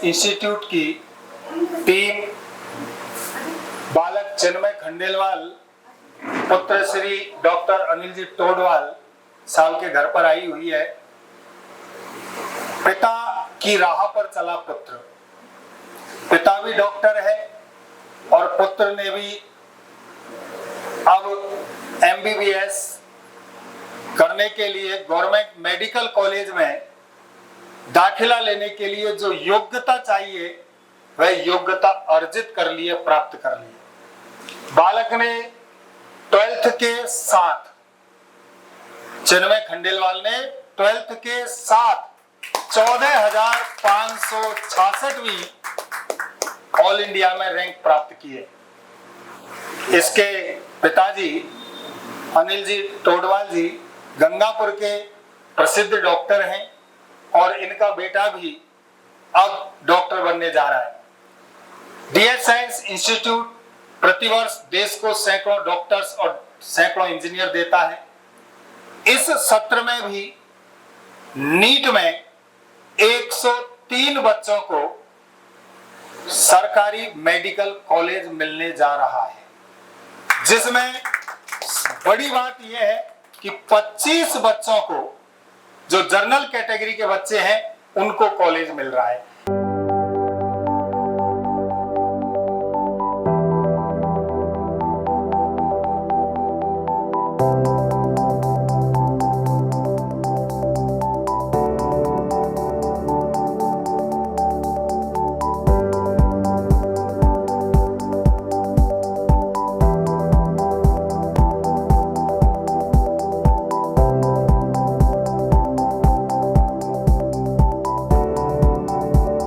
Institute की team बालक चिन्मय खंडेलवाल पुत्र श्री डॉक्टर अनिल जी टोडवाल साहब के घर पर आई हुई है। पिता की राह पर चला पुत्र, पिता भी डॉक्टर है और पुत्र ने भी अब एमबीबीएस करने के लिए गवर्नमेंट मेडिकल कॉलेज में दाखिला लेने के लिए जो योग्यता चाहिए वह योग्यता अर्जित कर लिए, प्राप्त कर लिए। बालक ने 12th के साथ, चिन्मय खंडेलवाल ने 12th के साथ 14,566वीं ऑल इंडिया में रैंक प्राप्त की है। इसके पिताजी अनिल जी टोडवाल जी गंगापुर के प्रसिद्ध डॉक्टर हैं और इनका बेटा भी अब डॉक्टर बनने जा रहा है। डीएस साइंस इंस्टीट्यूट प्रतिवर्ष देश को सैकड़ों डॉक्टर्स और सैकड़ों इंजीनियर देता है। इस सत्र में भी नीट में 103 बच्चों को सरकारी मेडिकल कॉलेज मिलने जा रहा है, जिसमें बड़ी बात यह है कि 25 बच्चों को, जो जनरल कैटेगरी के बच्चे हैं, उनको कॉलेज मिल रहा है।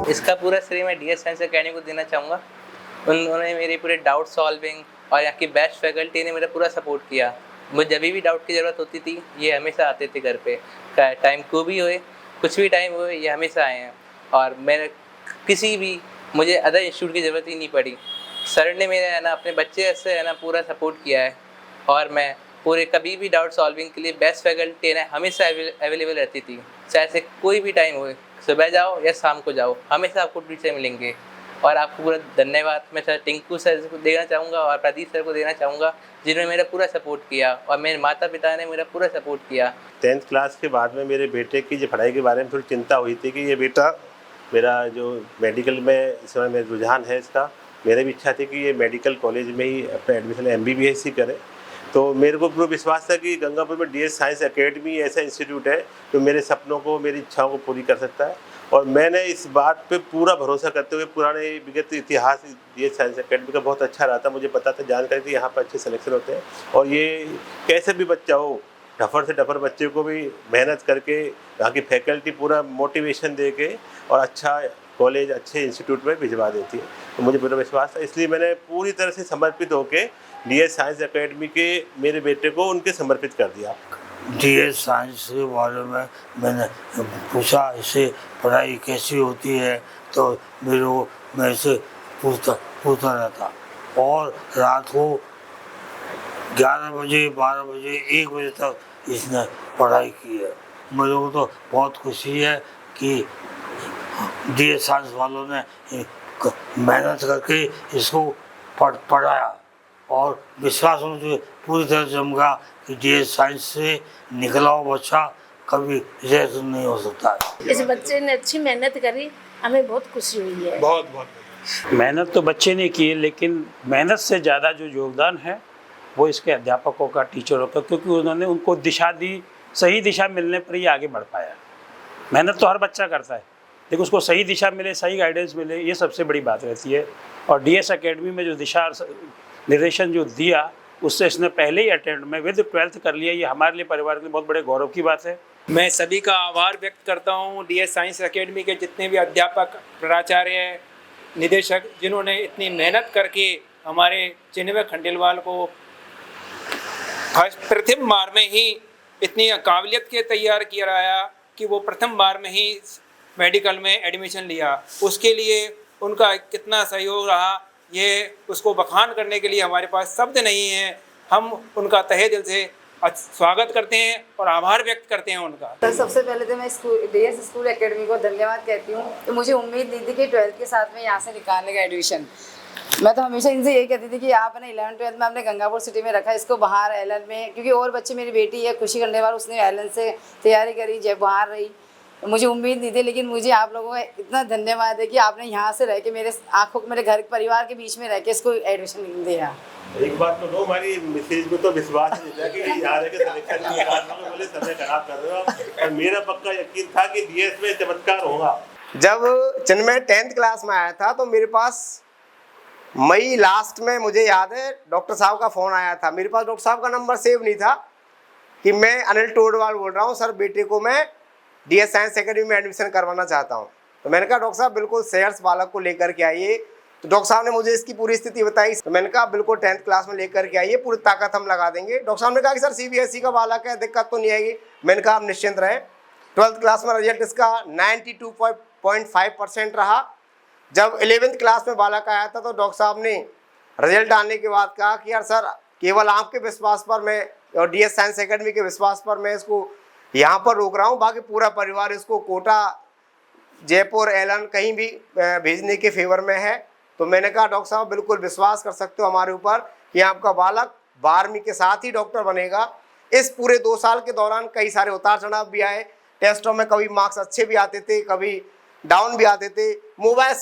इसका पूरा श्रेय मैं डीएस साइंस अकेडमी को देना चाहूँगा। उन्होंने मेरे पूरे डाउट सॉल्विंग और यहाँ की बेस्ट फैकल्टी ने मेरा पूरा सपोर्ट किया। मुझे जब भी डाउट की ज़रूरत होती थी ये हमेशा आते थे घर पे, टाइम को भी होए कुछ भी टाइम होए ये हमेशा आए हैं। और मेरे किसी भी मुझे अदर इंस्टीट्यूट की ज़रूरत ही नहीं पड़ी। सर ने मेरे है ना अपने बच्चे से है ना पूरा सपोर्ट किया है और मैं पूरे कभी भी डाउट सॉल्विंग के लिए बेस्ट फैकल्टी ने हमेशा अवेलेबल रहती थी। चाहे से कोई भी टाइम हो, सुबह जाओ या शाम को जाओ, हमेशा आपको टीचर मिलेंगे। और आपको पूरा धन्यवाद मैं सर टिंकू सर को देना चाहूँगा और प्रदीप सर को देना चाहूँगा, जिन्होंने मेरा पूरा सपोर्ट किया और मेरे माता पिता ने मेरा पूरा सपोर्ट किया। 10th क्लास के बाद में मेरे बेटे की जो पढ़ाई के बारे में थोड़ी चिंता हुई थी कि ये बेटा मेरा जो मेडिकल में इस समय मेरा रुझान है इसका, मेरी भी इच्छा थी कि ये मेडिकल कॉलेज में ही अपना एडमिशन एमबीबीएस ही करे। तो मेरे को पूरा विश्वास था कि गंगापुर में डीएस साइंस अकेडमी ऐसा इंस्टीट्यूट है जो मेरे सपनों को, मेरी इच्छाओं को पूरी कर सकता है। और मैंने इस बात पे पूरा भरोसा करते हुए पुराने विगत इतिहास डीएस साइंस अकेडमी का बहुत अच्छा रहा था। मुझे पता था, जानकारी थी यहाँ पर अच्छे सिलेक्शन होते हैं और ये कैसे भी बच्चा हो, डफर से डफर बच्चे को भी मेहनत करके यहाँ की फैकल्टी पूरा मोटिवेशन दे के और अच्छा कॉलेज, अच्छे इंस्टीट्यूट में भिजवा देती है। तो मुझे पूरा विश्वास था, इसलिए मैंने पूरी तरह से समर्पित होकर डीएस साइंस अकेडमी के मेरे बेटे को उनके समर्पित कर दिया। डीएस साइंस के बारे में मैंने पूछा इससे पढ़ाई कैसी होती है, तो मेरे को मैं इससे पूछता रहता और रात को 11 बजे, 12 बजे, 1 बजे तक इसने पढ़ाई की है। मेरे को तो बहुत खुशी है कि डीएस साइंस वालों ने मेहनत करके इसको पढ़ाया और विश्वास मुझे पूरी तरह जमगा कि डीएस साइंस से निकला हुआ बच्चा कभी रिजेक्ट नहीं हो सकता है। इस बच्चे ने अच्छी मेहनत करी, हमें बहुत खुशी हुई है। बहुत मेहनत तो बच्चे ने की, लेकिन मेहनत से ज़्यादा जो योगदान है वो इसके अध्यापकों का, टीचरों का, क्योंकि उन्होंने उनको दिशा दी। सही दिशा मिलने पर ही आगे बढ़ पाया। मेहनत तो हर बच्चा करता है, लेकिन उसको सही दिशा मिले, सही गाइडेंस मिले, ये सबसे बड़ी बात रहती है। और डीएस अकेडमी में जो दिशा निर्देशन जो दिया, उससे इसने पहले ही अटेम्प्ट में विद 12th कर लिया। ये हमारे लिए, परिवार के लिए बहुत बड़े गौरव की बात है। मैं सभी का आभार व्यक्त करता हूँ, डीएस साइंस अकेडमी के जितने भी अध्यापक, प्राचार्य, निदेशक, जिन्होंने इतनी मेहनत करके हमारे चिन्मय खंडेलवाल को प्रथम बार में ही इतनी काबिलियत के तैयार किया रहा कि वो प्रथम बार में ही मेडिकल में एडमिशन लिया। उसके लिए उनका कितना सहयोग रहा, ये उसको बखान करने के लिए हमारे पास शब्द नहीं है। हम उनका तहे दिल से स्वागत करते हैं और आभार व्यक्त करते हैं उनका। तो सबसे पहले तो मैं डीएस स्कूल एकेडमी को धन्यवाद कहती हूँ कि मुझे उम्मीद नहीं थी कि 12th के साथ में यहाँ से निकालने एडमिशन। मैं तो हमेशा इनसे यही कहती थी कि आप है ना 11th 12th में आपने गंगापुर सिटी में रखा, इसको बाहर एलन में, क्योंकि और बच्चे, मेरी बेटी है खुशी खंडेलवाल, उसने एलन से तैयारी करी, जब बाहर रही, मुझे उम्मीद नहीं थी, लेकिन मुझे आप लोगों का इतना धन्यवाद है कि आपने यहाँ से रह के मेरे आँखों मेरे घर परिवार के बीच में रह के इसको एडमिशन दिया। एक बात तो लो, हमारी मिसेज को तो विश्वास नहीं था कि यहाँ रह के सिलेक्शन बोले समय खराब कर रहे हो, और मेरा पक्का यकीन था कि डीएस में चमत्कार होगा। जब चिन्मय 10th क्लास में आया था तो मेरे पास मई लास्ट में, मुझे याद है, डॉक्टर साहब का फ़ोन आया था। मेरे पास डॉक्टर साहब का नंबर सेव नहीं था कि मैं अनिल टोडवाल बोल रहा हूँ, सर बेटे को मैं डीएस साइंस एकेडमी में एडमिशन करवाना चाहता हूँ। तो मैंने कहा डॉक्टर साहब बिल्कुल शेयर्स बालक को लेकर के आइए। तो डॉक्टर साहब ने मुझे इसकी पूरी स्थिति बताई। तो मैंने कहा बिल्कुल 10th क्लास में लेकर के आइए, पूरी ताकत हम लगा देंगे। डॉक्टर साहब ने कहा कि सर सीबीएसई का बालक है, दिक्कत तो नहीं आएगी। मैंने कहा आप निश्चिंत रहें। 12th क्लास में रिजल्ट इसका 92.5% रहा। जब 11th क्लास में बालक आया था तो डॉक्टर साहब ने रिजल्ट आने के बाद कहा कि यार सर, केवल आपके विश्वास पर मैं और डीएस साइंस एकेडमी के विश्वास पर मैं इसको यहाँ पर रोक रहा हूँ, बाकी पूरा परिवार इसको कोटा, जयपुर, एलन कहीं भी भेजने के फेवर में है। तो मैंने कहा डॉक्टर साहब बिल्कुल विश्वास कर सकते हो हमारे ऊपर कि आपका बालक 12वीं के साथ ही डॉक्टर बनेगा। इस पूरे 2 साल के दौरान कई सारे उतार चढ़ाव भी आए, टेस्टों में कभी मार्क्स अच्छे भी आते थे, कभी डाउन भी आते थे। मोबाइल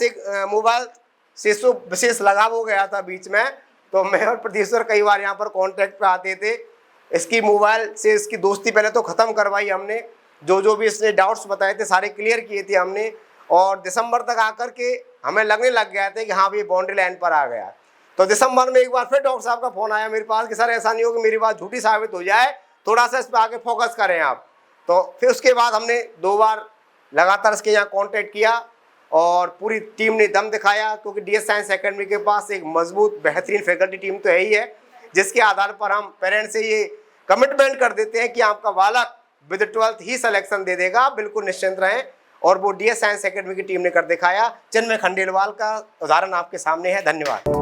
से विशेष लगाव हो गया था बीच में, तो मैं और प्रदीश्वर कई बार यहाँ पर कॉन्टैक्ट पे आते थे। इसकी मोबाइल से इसकी दोस्ती पहले तो ख़त्म करवाई हमने, जो भी इसने डाउट्स बताए थे सारे क्लियर किए थे हमने, और दिसंबर तक आकर के हमें लगने लग गया था कि हाँ ये बाउंड्री लाइन पर आ गया। तो दिसंबर में एक बार फिर डॉक्टर साहब का फ़ोन आया मेरे पास कि सर ऐसा नहीं हो कि मेरी बात झूठी साबित हो जाए, थोड़ा सा इस पर आगे फोकस करें आप। तो फिर उसके बाद हमने 2 बार लगातार इसके यहाँ कॉन्टैक्ट किया और पूरी टीम ने दम दिखाया, क्योंकि डीएस साइंस एकेडमी के पास एक मजबूत बेहतरीन फैकल्टी टीम तो है ही है, जिसके आधार पर हम पेरेंट्स से ये कमिटमेंट कर देते हैं कि आपका बालक विद 12th ही सिलेक्शन दे देगा, बिल्कुल निश्चिंत रहें। और वो डीएस साइंस एकेडमी की टीम ने कर दिखाया। चिन्मय खंडेलवाल का उदाहरण आपके सामने है। धन्यवाद।